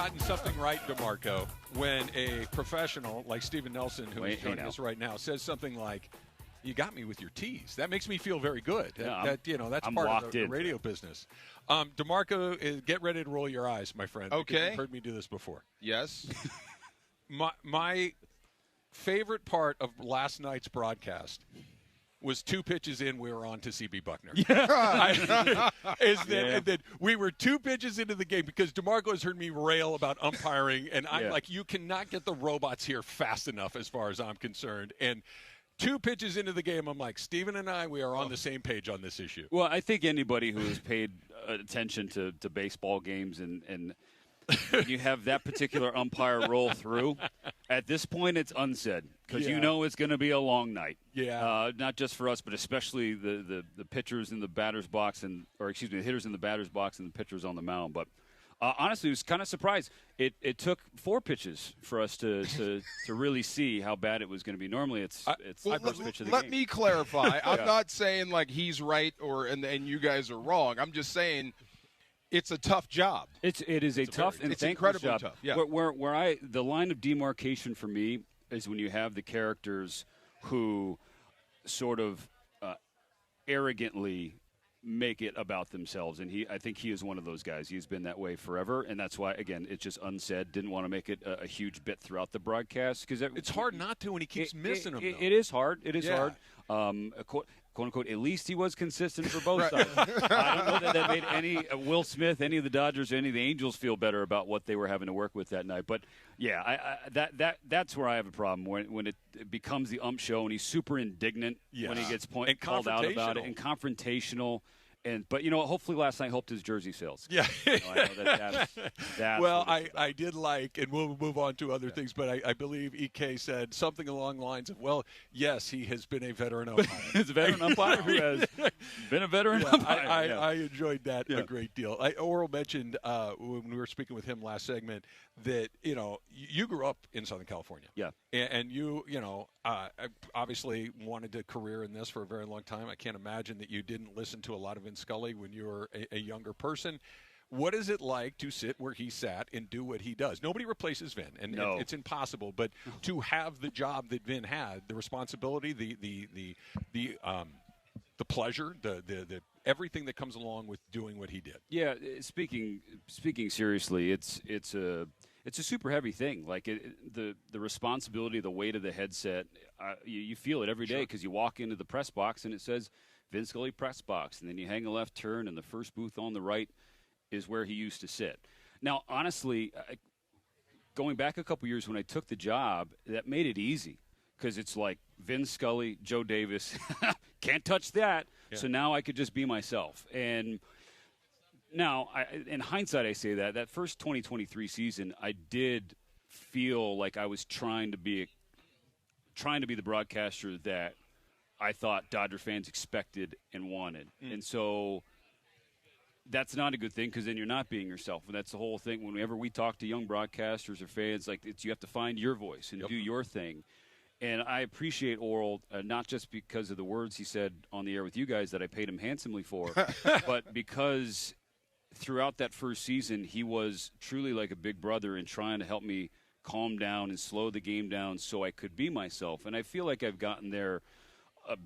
gotten something right, DeMarco, when a professional like Steven Nelson, who is joining us right now, says something like, "You got me with your tease." That makes me feel very good. Yeah, That's I'm part of the in. radio business. DeMarco, get ready to roll your eyes, my friend. Okay. You've heard me do this before. Yes. My favorite part of last night's broadcast was 2 pitches in, we were on to CB Buckner. That we were 2 pitches into the game because DeMarco has heard me rail about umpiring, and I'm like, you cannot get the robots here fast enough as far as I'm concerned. And 2 pitches into the game, I'm like, Steven and I, we are on the same page on this issue. Well, I think anybody who has paid attention to baseball games and you have that particular umpire roll through, at this point it's unsaid because you know it's going to be a long night. Yeah. Not just for us, but especially the pitchers in the batter's box the hitters in the batter's box and the pitchers on the mound. But honestly, I was kind of surprised. It took 4 pitches for us to really see how bad it was going to be. Normally it's first pitch of the game. Let me clarify. I'm not saying like he's right and you guys are wrong. I'm just saying it's a tough job. It is a tough and it's thankless incredibly job. tough. Yeah. Where the line of demarcation for me is when you have the characters who sort of arrogantly make it about themselves, and I think he is one of those guys. He's been that way forever, and that's why, again, it's just unsaid. Didn't want to make it a huge bit throughout the broadcast because it's hard not to when he keeps missing them. It is hard. It is hard. Quote unquote, at least he was consistent for both sides. I don't know that made any Will Smith, any of the Dodgers, or any of the Angels feel better about what they were having to work with that night. But yeah, that's where I have a problem when it becomes the ump show and he's super indignant when he gets called out about it and confrontational. But hopefully last night helped his jersey sales. Yeah. I know that's well, I did like, and we'll move on to other things, but I believe EK said something along the lines of, well, yes, he has been a veteran umpire. He's a veteran umpire who has been a veteran umpire. I enjoyed that a great deal. Oral mentioned when we were speaking with him last segment that, you grew up in Southern California. Yeah. And you obviously wanted a career in this for a very long time. I can't imagine that you didn't listen to a lot of Vin Scully when you were a younger person. What is it like to sit where he sat and do what he does? Nobody replaces Vin, and it's impossible. But to have the job that Vin had, the responsibility, the pleasure, the everything that comes along with doing what he did. Yeah, speaking seriously, it's a super heavy thing. Like the responsibility, the weight of the headset, you feel it every day because you walk into the press box and it says Vin Scully press box, and then you hang a left turn, and the first booth on the right is where he used to sit. Now, honestly, going back a couple years when I took the job, that made it easy because it's like Vin Scully, Joe Davis, can't touch that. Yeah. So now I could just be myself. And now, in hindsight, I say that first 2023 season, I did feel like I was trying to be the broadcaster that I thought Dodger fans expected and wanted. And so that's not a good thing because then you're not being yourself. And that's the whole thing. Whenever we talk to young broadcasters or fans, you have to find your voice and do your thing. And I appreciate Oral, not just because of the words he said on the air with you guys that I paid him handsomely for, but because throughout that first season, he was truly like a big brother in trying to help me calm down and slow the game down so I could be myself. And I feel like I've gotten there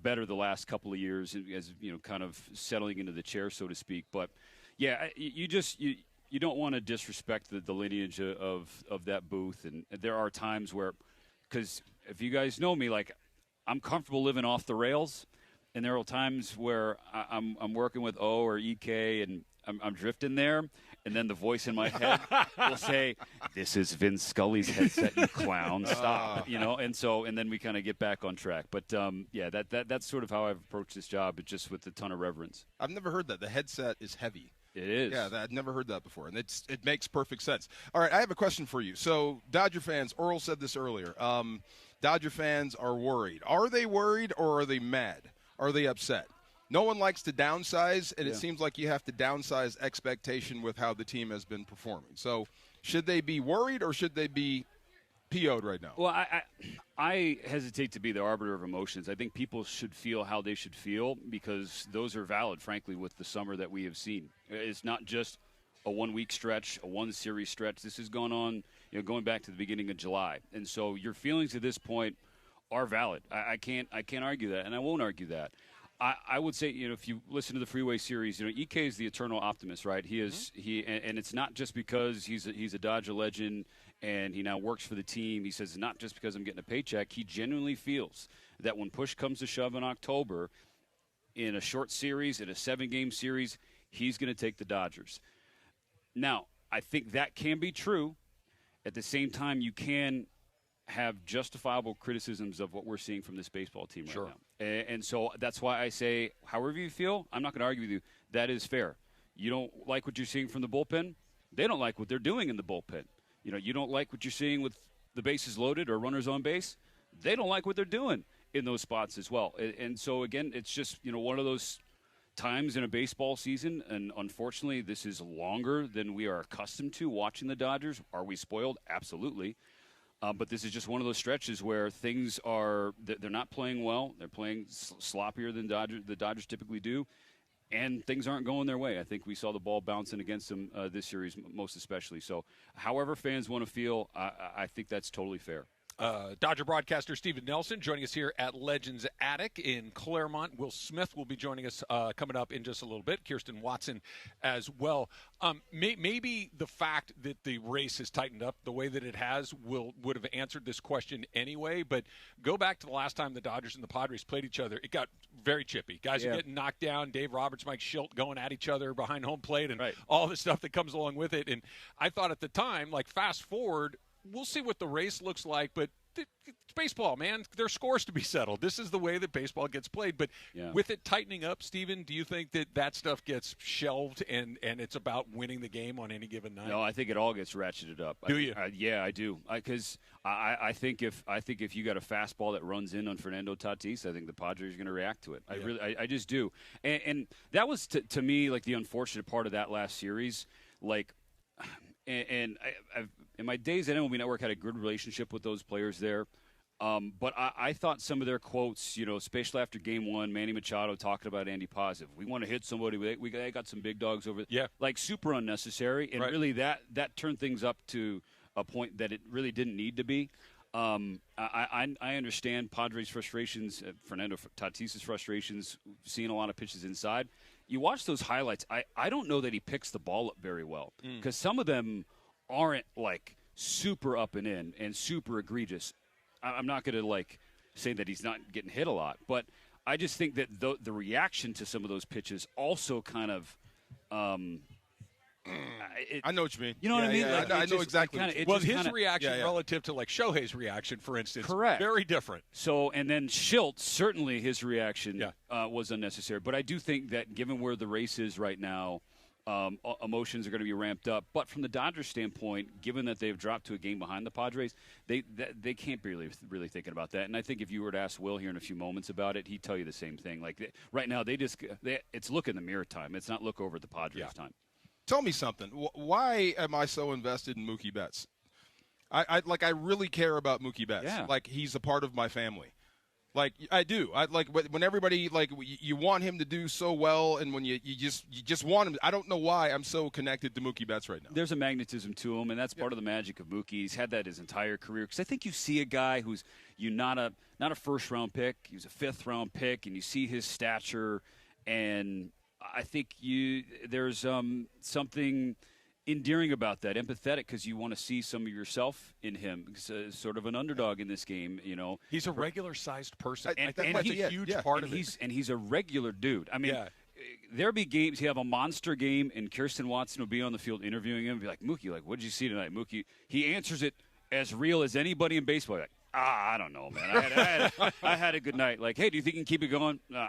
better the last couple of years as, kind of settling into the chair, so to speak. But, yeah, you don't want to disrespect the lineage of that booth. And there are times where – because if you guys know me, like, I'm comfortable living off the rails. And there are times where I'm working with O or EK and I'm drifting there, and then the voice in my head will say, "This is Vin Scully's headset, you clown! Stop!" And then we kind of get back on track. But that's sort of how I've approached this job, but just with a ton of reverence. I've never heard that. The headset is heavy. It is. Yeah, I've never heard that before, and it makes perfect sense. All right, I have a question for you. So, Dodger fans, Oral said this earlier. Dodger fans are worried. Are they worried or are they mad? Are they upset? No one likes to downsize, and it seems like you have to downsize expectation with how the team has been performing. So should they be worried or should they be PO'd right now? Well, I hesitate to be the arbiter of emotions. I think people should feel how they should feel because those are valid, frankly, with the summer that we have seen. It's not just a 1 week stretch, a 1 series stretch. This has gone on, going back to the beginning of July. And so your feelings at this point are valid. I can't argue that, and I won't argue that. I would say, if you listen to the Freeway Series, EK is the eternal optimist, right? He is and it's not just because he's a Dodger legend and he now works for the team. He says it's not just because I'm getting a paycheck. He genuinely feels that when push comes to shove in October, in a short series, in a 7-game series, he's going to take the Dodgers. Now, I think that can be true. At the same time, you can have justifiable criticisms of what we're seeing from this baseball team right now. And so that's why I say, however you feel, I'm not going to argue with you. That is fair. You don't like what you're seeing from the bullpen? They don't like what they're doing in the bullpen. You don't like what you're seeing with the bases loaded or runners on base? They don't like what they're doing in those spots as well. And so, again, it's just, one of those times in a baseball season, and unfortunately this is longer than we are accustomed to watching the Dodgers. Are we spoiled? Absolutely. But this is just one of those stretches where things they're not playing well. They're playing sloppier than the Dodgers typically do, and things aren't going their way. I think we saw the ball bouncing against them this series most especially. So however fans want to feel, I think that's totally fair. Dodger broadcaster Steven Nelson joining us here at Legends Attic in Claremont. Will Smith will be joining us coming up in just a little bit. Kirsten Watson as well. Maybe the fact that the race has tightened up the way that it has would have answered this question anyway. But go back to the last time the Dodgers and the Padres played each other. It got very chippy. Guys are getting knocked down. Dave Roberts, Mike Schilt going at each other behind home plate and all the stuff that comes along with it. And I thought at the time, fast forward, we'll see what the race looks like, but it's baseball, man. There's scores to be settled. This is the way that baseball gets played. But with it tightening up, Steven, do you think that stuff gets shelved and it's about winning the game on any given night? No, I think it all gets ratcheted up. Do you? Yeah, I do. Because I think if you got a fastball that runs in on Fernando Tatis, I think the Padres are going to react to it. I just do. And that was to me the unfortunate part of that last series. And I've, in my days at MLB Network, had a good relationship with those players there. But I thought some of their quotes, especially after Game 1, Manny Machado talking about Andy Paz. If we want to hit somebody, we got some big dogs over there. Yeah. Super unnecessary. And really that turned things up to a point that it really didn't need to be. I understand Padres' frustrations, Fernando Tatis' frustrations, seeing a lot of pitches inside. You watch those highlights, I don't know that he picks the ball up very well because some of them aren't super up and in and super egregious. I'm not going to say that he's not getting hit a lot, but I just think that the reaction to some of those pitches also kind of I know what you mean. You know what I mean? I know exactly. His reaction relative to Shohei's reaction, for instance, correct, very different. So, and then Schilt, certainly his reaction was unnecessary. But I do think that given where the race is right now, emotions are going to be ramped up. But from the Dodgers' standpoint, given that they've dropped to a game behind the Padres, they can't be really thinking about that. And I think if you were to ask Will here in a few moments about it, he'd tell you the same thing. Right now, it's look in the mirror time. It's not look over at the Padres time. Tell me something. Why am I so invested in Mookie Betts? I really care about Mookie Betts. Yeah. He's a part of my family. I do. When everybody you want him to do so well, and when you just want him. I don't know why I'm so connected to Mookie Betts right now. There's a magnetism to him, and that's part of the magic of Mookie. He's had that his entire career. Because I think you see a guy who's not a first round pick. He was a 5th round pick, and you see his stature, and I think there's something endearing about that, empathetic, because you want to see some of yourself in him. He's sort of an underdog in this game, He's a regular-sized person. And that's a huge part of it. And he's a regular dude. I mean, there'll be games. He'll have a monster game, and Kirsten Watson will be on the field interviewing him and be like, Mookie, what did you see tonight? Mookie, he answers it as real as anybody in baseball. I don't know, man. I had a good night. Hey, do you think you can keep it going? I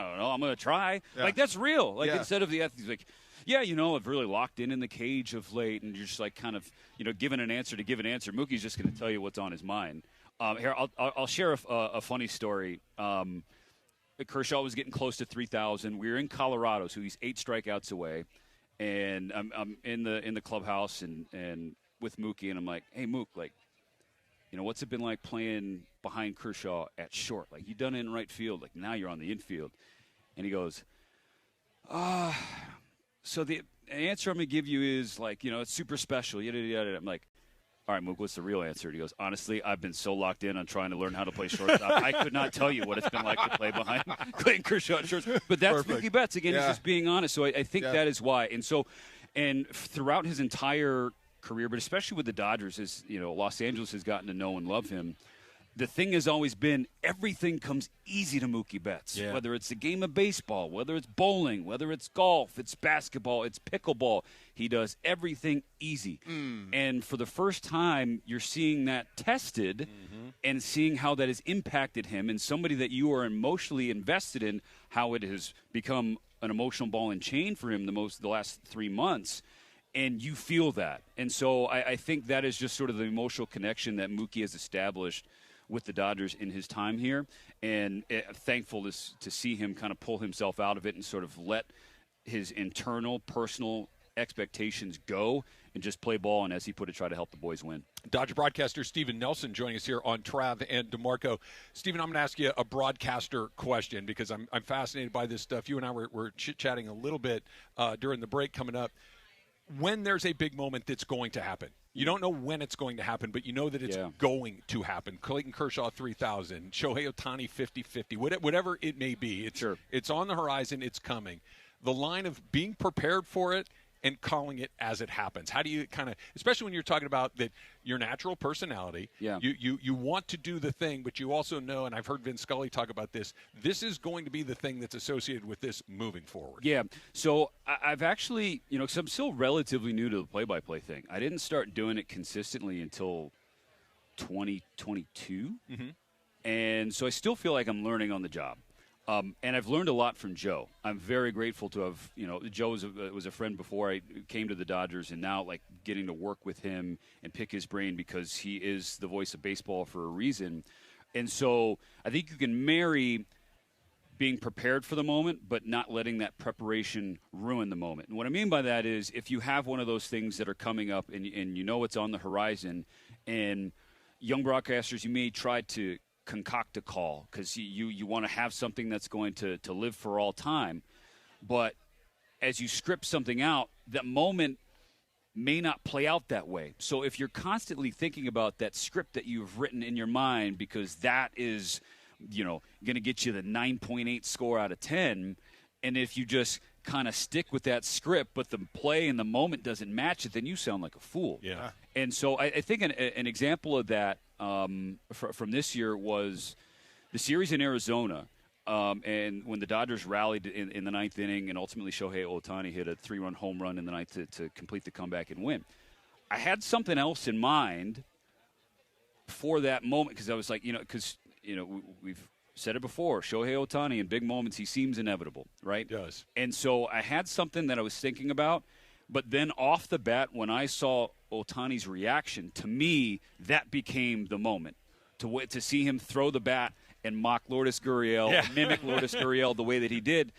don't know. I'm going to try. Yeah. That's real. Instead of the athletes, I've really locked in the cage of late, and you're just kind of, giving an answer to give an answer. Mookie's just going to tell you what's on his mind. Here, I'll share a funny story. Kershaw was getting close to 3,000. We were in Colorado, so he's 8 strikeouts away, and I'm in the clubhouse and with Mookie, and I'm like, hey, Mook, what's it been like playing behind Kershaw at short? You done it in right field. Now you're on the infield. And he goes, so answer I'm going to give you is like, it's super special. Yada, yada, yada. I'm like, all right, Mook, what's the real answer? He goes, honestly, I've been so locked in on trying to learn how to play shortstop. I could not tell you what it's been like to play behind Clayton Kershaw at shortstop. But that's Mookie Betts. Again, he's just being honest. So I think that is why. And throughout his entire career, but especially with the Dodgers, as Los Angeles has gotten to know and love him, the thing has always been everything comes easy to Mookie Betts. Yeah. Whether it's a game of baseball, whether it's bowling, whether it's golf, it's basketball, it's pickleball. He does everything easy. And for the first time, you're seeing that tested and seeing how that has impacted him, and somebody that you are emotionally invested in, how it has become an emotional ball and chain for him the last 3 months. And you feel that. And so I think that is just sort of the emotional connection that Mookie has established with the Dodgers in his time here, and thankful to see him kind of pull himself out of it and sort of let his internal personal expectations go and just play ball, and as he put it, try to help the boys win. Dodger broadcaster Stephen Nelson joining us here on Trav and DeMarco. Stephen, I'm going to ask you a broadcaster question because I'm fascinated by this stuff. You and I were chit-chatting a little bit during the break coming up. When there's a big moment that's going to happen, you don't know when it's going to happen, but you know that it's going to happen. Clayton Kershaw 3,000, Shohei Ohtani 50-50, whatever it may be. It's on the horizon. It's coming. The line of being prepared for it and calling it as it happens. How do you kind of, especially when you're talking about that your natural personality, you want to do the thing, but you also know, and I've heard Vin Scully talk about this is going to be the thing that's associated with this moving forward. Yeah, so I've actually, because I'm still relatively new to the play-by-play thing. I didn't start doing it consistently until 2022, and so I still feel like I'm learning on the job. And I've learned a lot from Joe. I'm very grateful to have, Joe was a friend before I came to the Dodgers, and now like getting to work with him and pick his brain because he is the voice of baseball for a reason. And so I think you can marry being prepared for the moment, but not letting that preparation ruin the moment. And what I mean by that is if you have one of those things that are coming up and it's on the horizon, and young broadcasters, you may try to concoct a call because you want to have something that's going to live for all time. But as you script something out, that moment may not play out that way. So if you're constantly thinking about that script that you've written in your mind because that is, going to get you the 9.8 score out of 10, and if you just kind of stick with that script, but the play and the moment doesn't match it, then you sound like a fool. Yeah. And so I think an example of that from this year was the series in Arizona, and when the Dodgers rallied in the ninth inning, and ultimately Shohei Ohtani hit a 3-run home run in the ninth to complete the comeback and win. I had something else in mind for that moment because I was like, we've said it before, Shohei Ohtani in big moments, he seems inevitable, right? He does. And so I had something that I was thinking about, but then off the bat, when I saw Ohtani's reaction, to me, that became the moment. To see him throw the bat and mock Lourdes Gurriel, mimic Lourdes Gurriel the way that he did,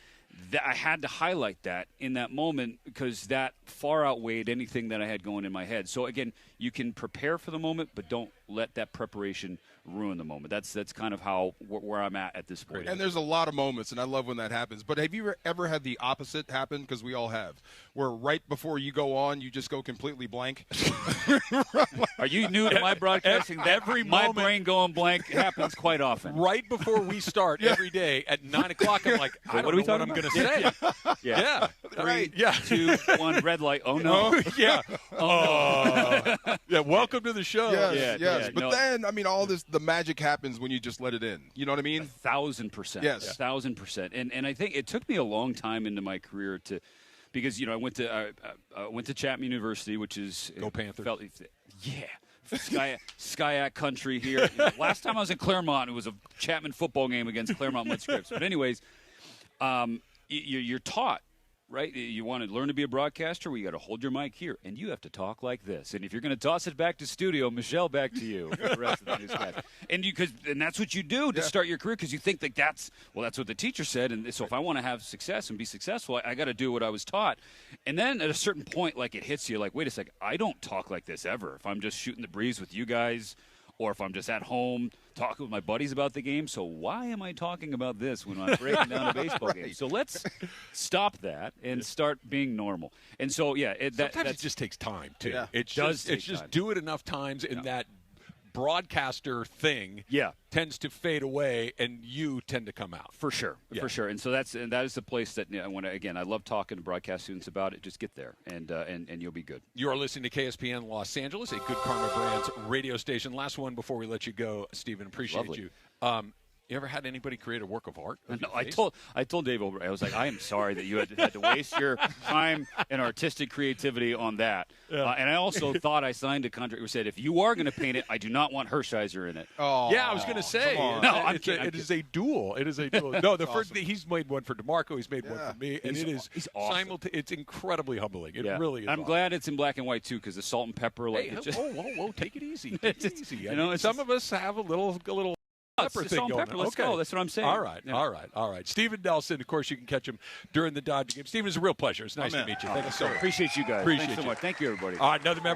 I had to highlight that in that moment because that far outweighed anything that I had going in my head. So, again, you can prepare for the moment, but don't let that preparation ruin the moment. That's kind of where I'm at this point. And there's a lot of moments, and I love when that happens. But have you ever had the opposite happen? Because we all have, where right before you go on, you just go completely blank. Are you new to my broadcasting? Every my moment, brain going blank happens quite often. Right before we start every day at 9 o'clock, I'm like, I don't know what I'm going to say. Yeah. 3, 2, 1, red light. Oh, no. Yeah. Yeah, welcome to the show. Yes. But then, all this, the magic happens when you just let it in. You know what I mean? 1,000%. Yes. 1,000%. And I think it took me a long time into my career because I went to Chapman University, which is Go Panthers. Skyac country here. Last time I was in Claremont, it was a Chapman football game against Claremont Mud Scripps. But anyways, you're taught, right? You want to learn to be a broadcaster, well, you got to hold your mic here, and you have to talk like this. And if you're going to toss it back to studio, Michelle, back to you for the rest of the newscast. And that's what you do to start your career because you think that's what the teacher said. And so if I want to have success and be successful, I got to do what I was taught. And then at a certain point, like it hits you, like, wait a second, I don't talk like this ever. If I'm just shooting the breeze with you guys or if I'm just at home talking with my buddies about the game. So why am I talking about this when I'm breaking down a baseball game? So let's stop that and start being normal. And so, yeah. Sometimes it just takes time, too. Yeah. It does just, take time. do it enough times in that broadcaster thing tends to fade away, and you tend to come out. For sure. And so that is the place that I love talking to broadcast students about it. Just get there, and you'll be good. You are listening to KSPN Los Angeles, a Good Karma Brands radio station. Last one before we let you go, Stephen. Appreciate Lovely. you. You ever had anybody create a work of art? No, I told Dave over. I was like, I am sorry that you had to waste your time and artistic creativity on that. Yeah. And I also thought I signed a contract who said, if you are going to paint it, I do not want Hershiser in it. Oh, yeah, I was going to say. No, it is a duel. It is a duel. No, the first he's made one for DeMarco. He's made one for me, and he's awesome. It's incredibly humbling. It really is. I'm glad it's in black and white too, because the salt and pepper. Whoa, take it easy. Take it easy. You know, some of us have a little. Pepper thing going on. Let's go. That's what I'm saying. All right. Stephen Nelson, of course, you can catch him during the Dodger game. Stephen, it's a real pleasure. It's nice to meet you. Thank you so much. Appreciate you guys. Appreciate Thanks so much. Thank you, everybody. All right, another member.